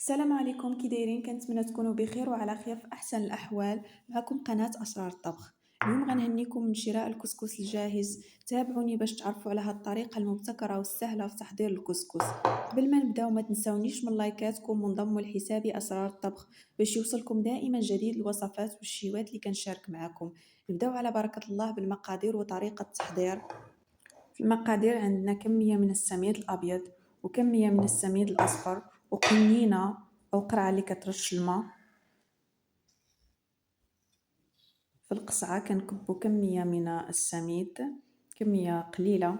السلام عليكم، كي دايرين؟ كنتمنى تكونوا بخير وعلى خير في احسن الاحوال. معكم قناه اسرار الطبخ. اليوم غنهنيكم من شراء الكسكس الجاهز. تابعوني باش تعرفوا على هاد الطريقه المبتكره والسهله في تحضير الكسكس. قبل ما نبداو ما تنساونيش من لايكاتكم وانضموا لحسابي اسرار الطبخ باش يوصلكم دائما جديد الوصفات والشيوات اللي كنشارك معكم. نبداو على بركه الله بالمقادير وطريقه التحضير. في المقادير عندنا كمية من السميد الأبيض وكمية من السميد الأصفر وقنينة أو قرعة اللي كترش الماء. في القصعة كنكبو كمية من السميد، كمية قليلة،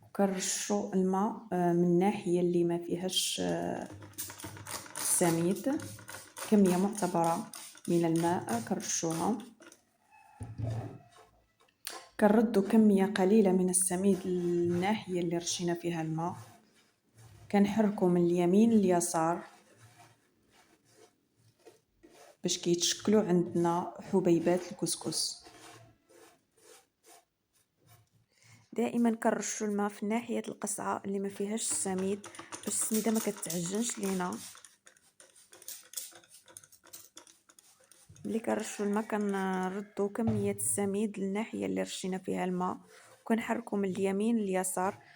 وكنرشو الماء من الناحية اللي ما فيهاش السميد. كمية معتبرة من الماء كنرشوها. كنردو كمية قليلة من السميد للناحية اللي رشينا فيها الماء. كنحركو من اليمين لليسار باش كيتشكلوا عندنا حبيبات الكسكس. دائما كنرشوا الماء في ناحيه القصعه اللي ما فيهاش السميد باش السميده ما كتعجنش لينا. ملي كنرشوا الماء كنردوا كميه السميد للناحيه اللي رشينا فيها الماء وكنحركوا من اليمين لليسار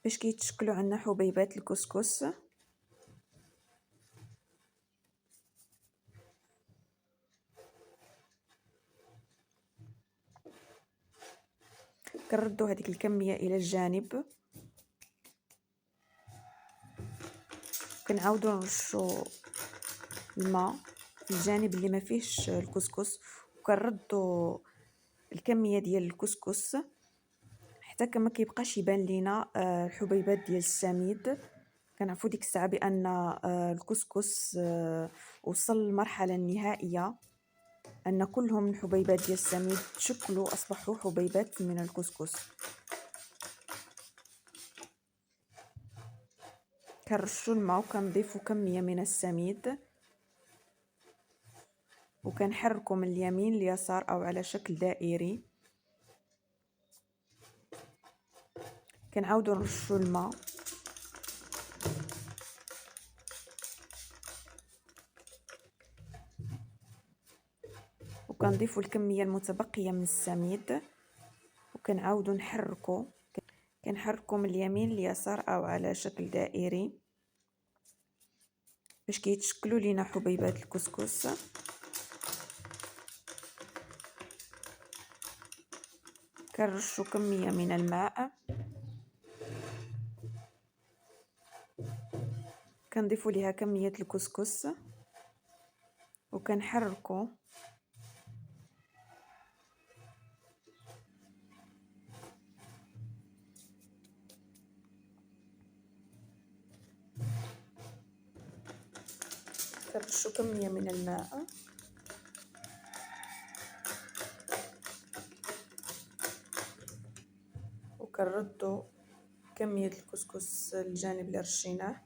باش كيتشكلوا عندنا حبيبات الكسكس. كنردوا هذيك الكميه الى الجانب، كنعاودوا نرشوا الماء في الجانب اللي ما فيهش الكسكس، وكنردوا الكميه ديال الكسكس حتى كما كيبقاش يبان لينا الحبيبات ديال السميد. كنعرفوا ديك الساعه بان الكسكس وصل للمرحله النهائيه، ان كلهم الحبيبات ديال السميد تشكلوا اصبحوا حبيبات من الكسكس. كنرشوا الماء وكنضيفوا كميه من السميد وكنحركوا من اليمين لليسار او على شكل دائري. كنعاودوا نرشوا الماء وكنضيفوا الكميه المتبقيه من السميد وكنعاودوا كنحركوا من اليمين لليسار او على شكل دائري باش كيتشكلوا لينا حبيبات الكسكس. كنرشوا كميه من الماء، كنضيفوا ليها كميه الكسكس وكنحركوا كنرشوا كميه من الماء وكنردوا كميه الكسكس للجانب اللي رشيناه.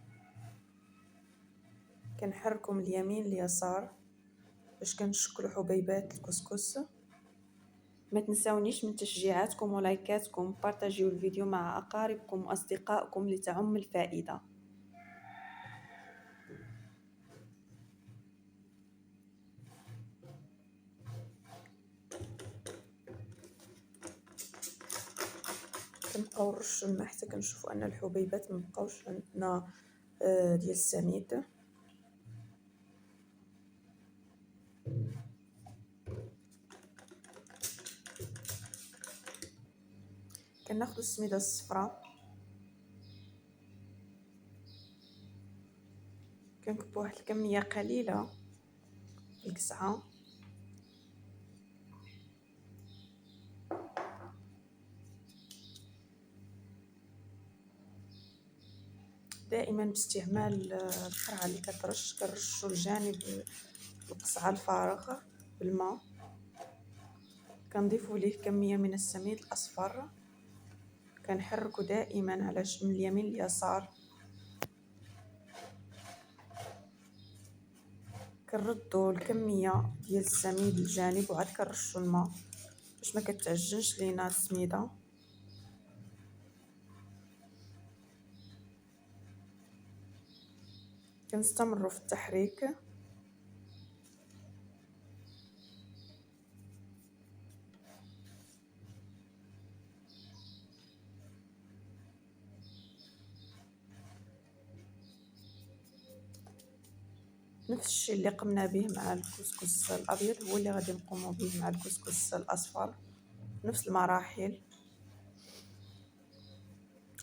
كنحركوا من اليمين لليسار باش كنشكلوا حبيبات الكسكس. ما تنساونيش من تشجيعاتكم ولايكاتكم، بارطاجيو الفيديو مع اقاربكم واصدقائكم لتعم الفائده. كنبقاو نرشوا الماء حتى كنشوفوا ان الحبيبات مبقاوش عندنا ديال السميد. كناخذوا السميده الصفراء كنكبوا واحد الكميه قليله في القصعه دائما باستعمال القرعه اللي كترش. كنرشوا الجانب القصعه الفارغ بالماء، كنضيفوا ليه كميه من السميد الاصفر، كنحركوا دائما على من اليمين لليسار. كنردوا الكميه ديال السميد للجانب وعاد كنرشوا الماء باش ما كتعجنش لينا السميده. كنستمروا في التحريك. نفس الشيء اللي قمنا به مع الكسكس الابيض هو اللي غادي نقوموا به مع الكسكس الاصفر، نفس المراحل.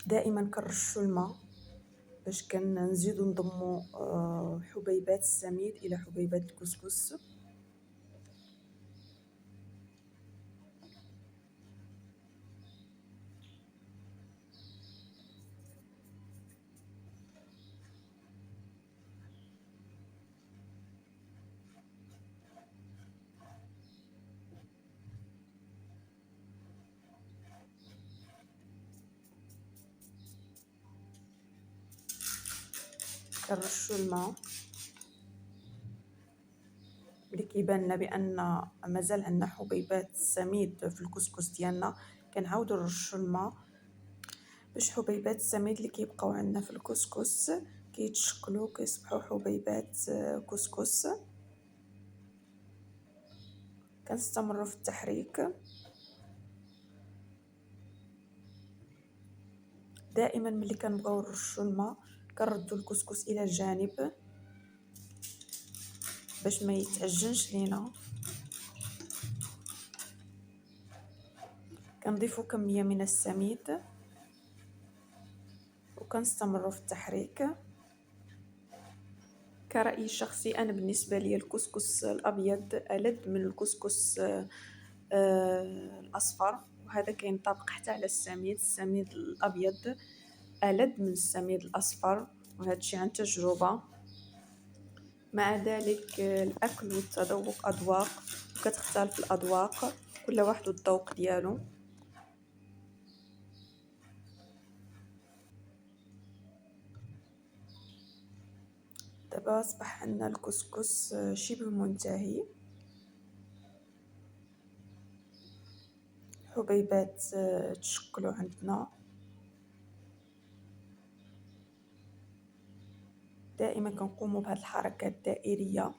دائما كنرشوا الماء باش كنزيدوا نضموا حبيبات السميد الى حبيبات الكسكس. كنرشوا الماء اللي كيبان لنا بان مازال عندنا حبيبات السميد في الكسكس ديالنا. كنعاودوا نرشوا الماء باش حبيبات السميد اللي كيبقاو عندنا في الكسكس كيتشكلوا كيصبحوا حبيبات كسكس. كنستمروا في التحريك. دائما ملي كنبغيو نرشوا الماء كنردوا الكسكس الى الجانب باش ما يتعجنش لينا. كنضيفوا كميه من السميد وكنستمروا في التحريك. كرأيي الشخصي انا بالنسبه لي الكسكس الابيض ألذ من الكسكس الاصفر، وهذا كينطبق حتى على السميد الابيض ألذ من السميد الاصفر، وهذا الشيء عن تجربه. مع ذلك الاكل والتذوق اذواق، وكتختلف الاذواق، كل واحد والذوق ديالو. دابا اصبح عندنا الكسكس شبه منتهي. حبيبات تشكلوا عندنا. دائما كنقوموا بهذه الحركات الدائريه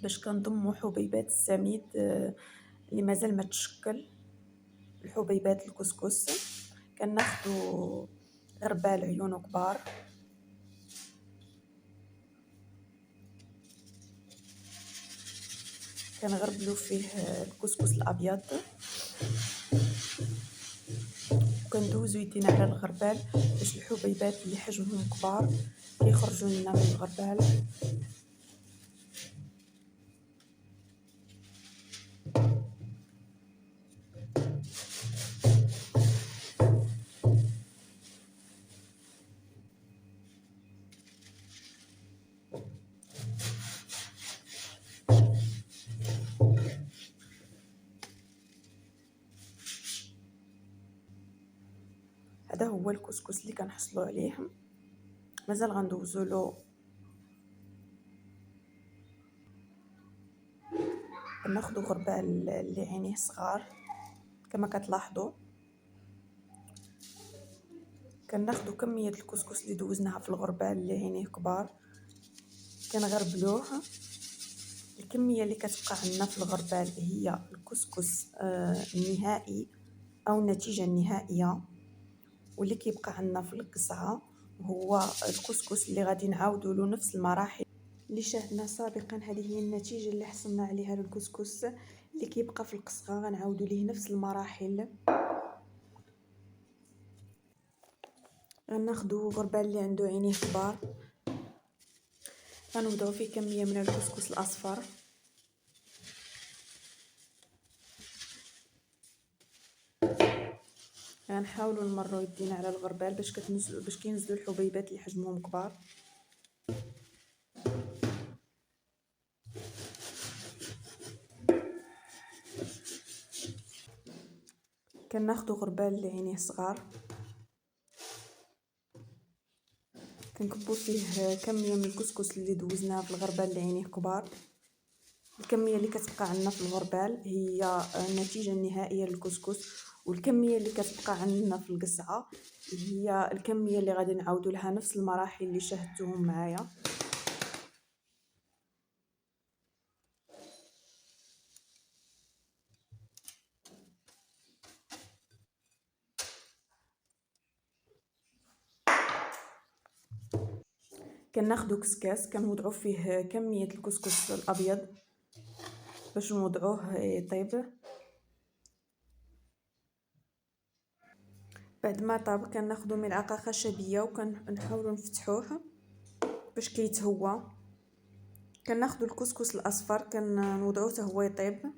باش كنضموا حبيبات السميد اللي مازال ما تشكل الحبيبات الكسكس. كناخذوا غربال عيونه كبار، كنغربلوا فيه الكسكس الابيض، وكندوزو يدينا على الغربال باش الحبيبات اللي حجمهم كبار كيخرجوا لنا من الغربال. هذا هو الكسكس اللي كنحصلوا عليه. مازال غندوزو له، كناخذوا غربال اللي عينيه صغار كما كتلاحظوا. كناخذوا كميه الكسكس اللي دوزناها في الغربال اللي عينيه كبار، كنغربلوه. الكميه اللي كتبقى عندنا في الغربال هي الكسكس النهائي او النتيجه النهائيه، واللي كيبقى عندنا في القصعه هو الكسكس اللي غادي نعاودوا له نفس المراحل اللي شاهدنا سابقا. هذه هي النتيجه اللي حصلنا عليها للكسكس اللي كيبقى في القصعه، غنعاودوا ليه نفس المراحل. غناخذوا غربال اللي عنده عينيه كبار، غنوضعوا فيه كميه من الكسكس الاصفر، غنحاولوا نمروا يدينا على الغربال باش كينزلوا الحبيبات اللي حجمهم كبار. كناخذوا غربال اللي عينيه صغار، كنكبوا فيه كميه من الكسكس اللي دوزناها في الغربال اللي عينيه كبار. الكميه اللي كتبقى عندنا في الغربال هي النتيجه النهائيه للكسكس، والكميه اللي كتبقى عندنا في القصعه هي الكميه اللي غادي نعاودوا لها نفس المراحل اللي شاهدتوهم معايا. كناخدو كسكاس كنوضعو فيه كمية الكسكس الابيض باش نوضعوه يطيب. بعد ما طاب كناخدو ملعقه خشبيه وكنحاولوا نفتحوه باش كيتهوى. كناخدو الكسكس الاصفر كنوضعوه حتى هو يطيب.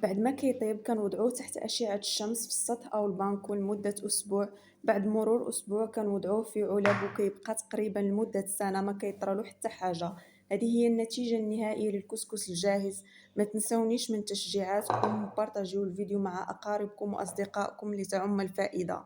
بعد ما كيطيب كنوضعوه تحت اشعه الشمس في السطح او البانكو لمده اسبوع. بعد مرور اسبوع كنوضعوه في علب وكيبقى تقريبا لمده سنه ما كيطرالو حتى حاجه. هذه هي النتيجه النهائيه للكسكس الجاهز. ما تنسونيش من تشجيعاتكم وبارطاجيو الفيديو مع اقاربكم واصدقائكم لتعم الفائده.